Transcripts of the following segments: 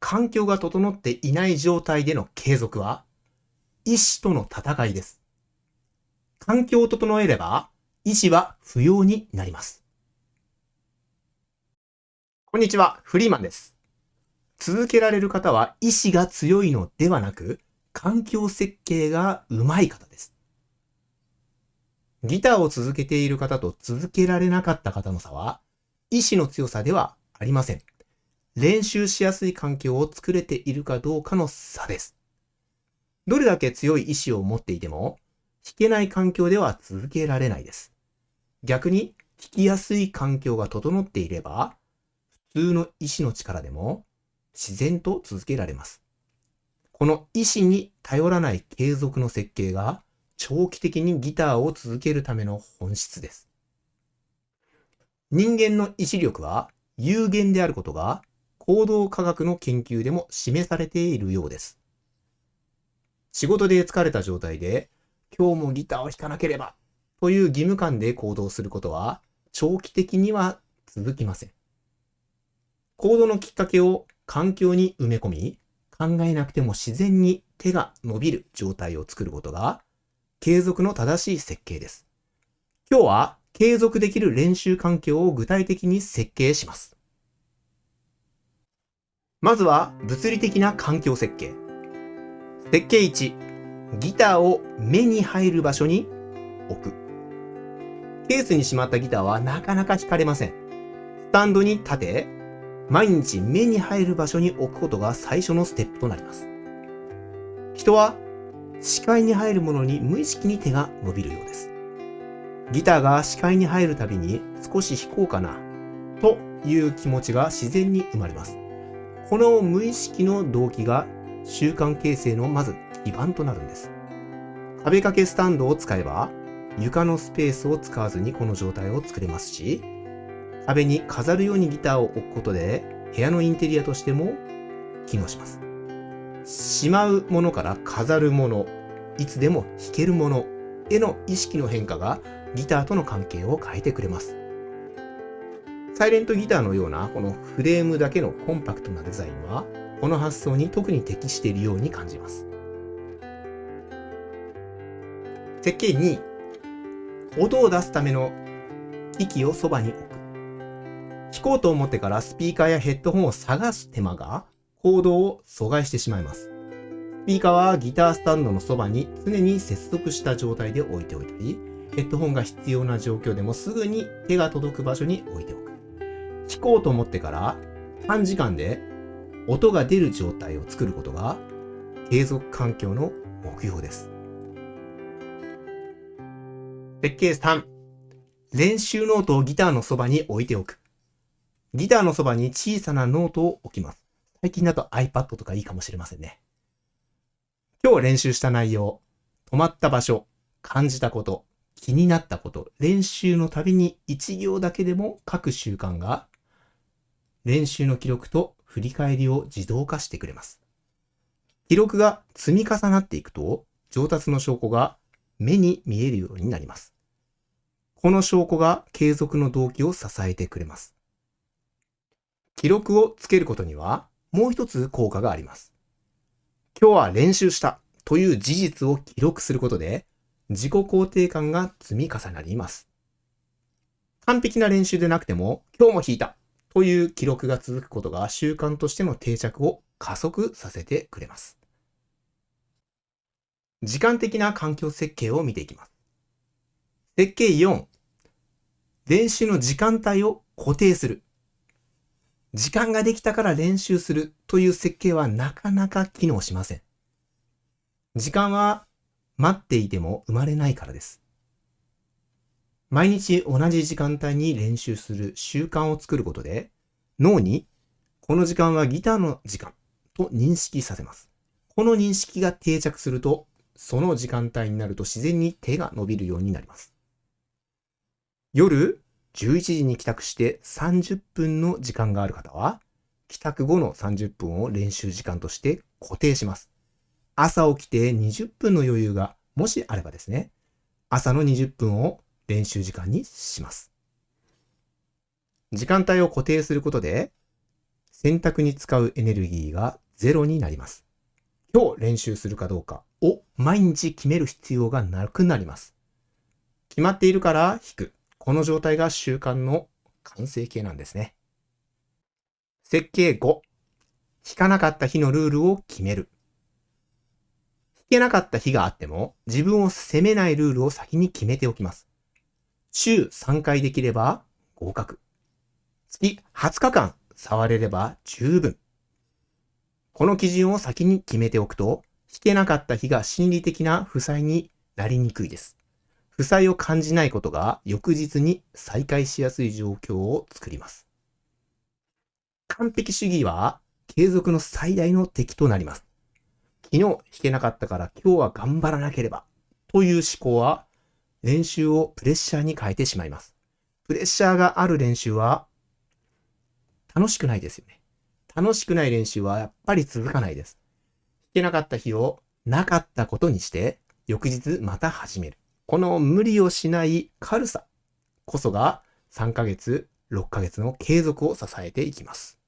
環境が整っていない状態での継続は、意志との戦いです。環境を整えれば、意志は不要になります。こんにちは、フリーマンです。続けられる方は意志が強いのではなく、環境設計がうまい方です。ギターを続けている方と続けられなかった方の差は、意志の強さではありません。練習しやすい環境を作れているかどうかの差です。どれだけ強い意志を持っていても、弾けない環境では続けられないです。逆に、弾きやすい環境が整っていれば、普通の意志の力でも自然と続けられます。この意志に頼らない継続の設計が、長期的にギターを続けるための本質です。人間の意志力は有限であることが行動科学の研究でも示されているようです。仕事で疲れた状態で今日もギターを弾かなければという義務感で行動することは長期的には続きません。行動のきっかけを環境に埋め込み、考えなくても自然に手が伸びる状態を作ることが継続の正しい設計です。今日は継続できる練習環境を具体的に設計します。まずは物理的な環境設計。設計1、ギターを目に入る場所に置く。ケースにしまったギターはなかなか弾かれません。スタンドに立て、毎日目に入る場所に置くことが最初のステップとなります。人は視界に入るものに無意識に手が伸びるようです。ギターが視界に入るたびに少し弾こうかなという気持ちが自然に生まれます。この無意識の動機が習慣形成のまず基盤となるんです。壁掛けスタンドを使えば床のスペースを使わずにこの状態を作れますし、壁に飾るようにギターを置くことで部屋のインテリアとしても機能します。しまうものから飾るもの、いつでも弾けるものへの意識の変化がギターとの関係を変えてくれます。サイレントギターのようなこのフレームだけのコンパクトなデザインはこの発想に特に適しているように感じます。設計2、音を出すための機器をそばに置く。弾こうと思ってからスピーカーやヘッドホンを探す手間が行動を阻害してしまいます。スピーカーはギタースタンドのそばに常に接続した状態で置いておいたり、ヘッドホンが必要な状況でもすぐに手が届く場所に置いておく。弾こうと思ってから短時間で音が出る状態を作ることが継続環境の目標です。設計3、練習ノートをギターのそばに置いておく。ギターのそばに小さなノートを置きます。最近だと iPad とかいいかもしれませんね。今日練習した内容、止まった場所、感じたこと、気になったこと、練習のたびに1行だけでも書く習慣が練習の記録と振り返りを自動化してくれます。記録が積み重なっていくと上達の証拠が目に見えるようになります。この証拠が継続の動機を支えてくれます。記録をつけることにはもう一つ効果があります。今日は練習したという事実を記録することで自己肯定感が積み重なります。完璧な練習でなくても今日も弾いたという記録が続くことが習慣としての定着を加速させてくれます。時間的な環境設計を見ていきます。設計4、練習の時間帯を固定する。時間ができたから練習するという設計はなかなか機能しません。時間は待っていても生まれないからです。毎日同じ時間帯に練習する習慣を作ることで、脳にこの時間はギターの時間と認識させます。この認識が定着すると、その時間帯になると自然に手が伸びるようになります。夜11時に帰宅して30分の時間がある方は、帰宅後の30分を練習時間として固定します。朝起きて20分の余裕がもしあればですね、朝の20分を練習時間にします。時間帯を固定することで、選択に使うエネルギーがゼロになります。今日練習するかどうかを毎日決める必要がなくなります。決まっているから弾く。この状態が習慣の完成形なんですね。設計5。弾かなかった日のルールを決める。弾けなかった日があっても自分を責めないルールを先に決めておきます。週3回できれば合格。月20日間触れれば十分。この基準を先に決めておくと、弾けなかった日が心理的な負債になりにくいです。負債を感じないことが翌日に再開しやすい状況を作ります。完璧主義は継続の最大の敵となります。昨日弾けなかったから今日は頑張らなければという思考は練習をプレッシャーに変えてしまいます。プレッシャーがある練習は楽しくないですよね。楽しくない練習はやっぱり続かないです。弾けなかった日をなかったことにして、翌日また始める。この無理をしない軽さこそが3ヶ月、6ヶ月の継続を支えていきます。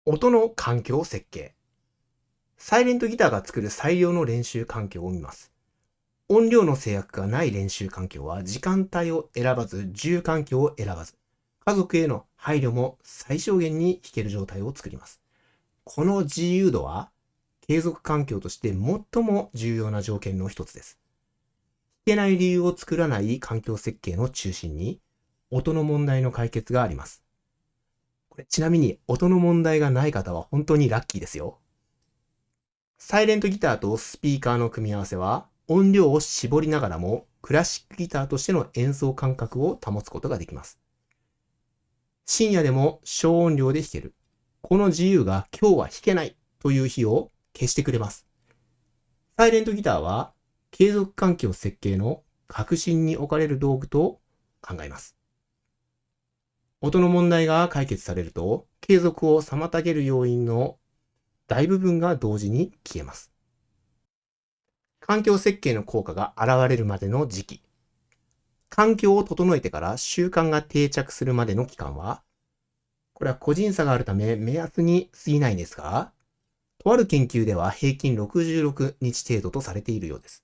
音の環境設計。サイレントギターが作る最良の練習環境を見ます。音量の制約がない練習環境は時間帯を選ばず、住環境を選ばず、家族への配慮も最小限に弾ける状態を作ります。この自由度は継続環境として最も重要な条件の一つです。弾けない理由を作らない環境設計の中心に音の問題の解決があります。これちなみに音の問題がない方は本当にラッキーですよ。サイレントギターとスピーカーの組み合わせは音量を絞りながらもクラシックギターとしての演奏感覚を保つことができます。深夜でも小音量で弾ける。この自由が今日は弾けないという日を消してくれます。サイレントギターは継続環境設計の核心に置かれる道具と考えます。音の問題が解決されると、継続を妨げる要因の大部分が同時に消えます。環境設計の効果が現れるまでの時期。環境を整えてから習慣が定着するまでの期間は、これは個人差があるため目安に過ぎないんですが、とある研究では平均66日程度とされているようです。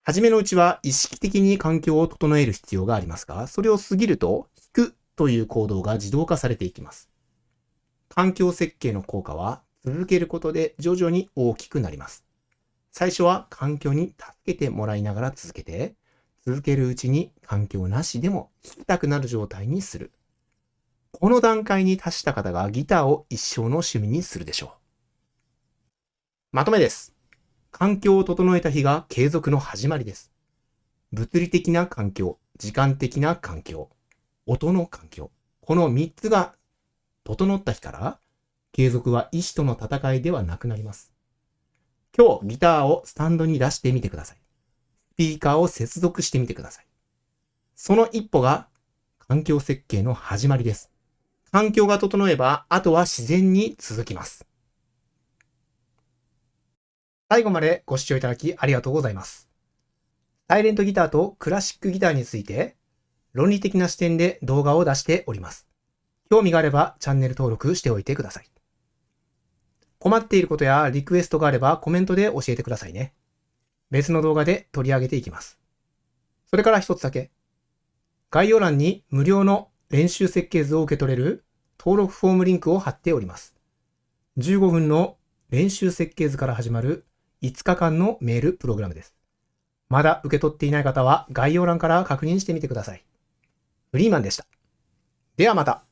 はじめのうちは意識的に環境を整える必要がありますが、それを過ぎると弾くという行動が自動化されていきます。環境設計の効果は続けることで徐々に大きくなります。最初は環境に助けてもらいながら続けるうちに環境なしでも弾きたくなる状態にする。この段階に達した方がギターを一生の趣味にするでしょう。まとめです。環境を整えた日が継続の始まりです。物理的な環境、時間的な環境、音の環境。この3つが整った日から、継続は意志との戦いではなくなります。今日ギターをスタンドに出してみてください。スピーカーを接続してみてください。その一歩が環境設計の始まりです。環境が整えば、あとは自然に続きます。最後までご視聴いただきありがとうございます。サイレントギターとクラシックギターについて、論理的な視点で動画を出しております。興味があればチャンネル登録しておいてください。困っていることやリクエストがあればコメントで教えてくださいね。別の動画で取り上げていきます。それから一つだけ。概要欄に無料の練習設計図を受け取れる登録フォームリンクを貼っております。15分の練習設計図から始まる5日間のメールプログラムです。まだ受け取っていない方は概要欄から確認してみてください。フリーマンでした。ではまた。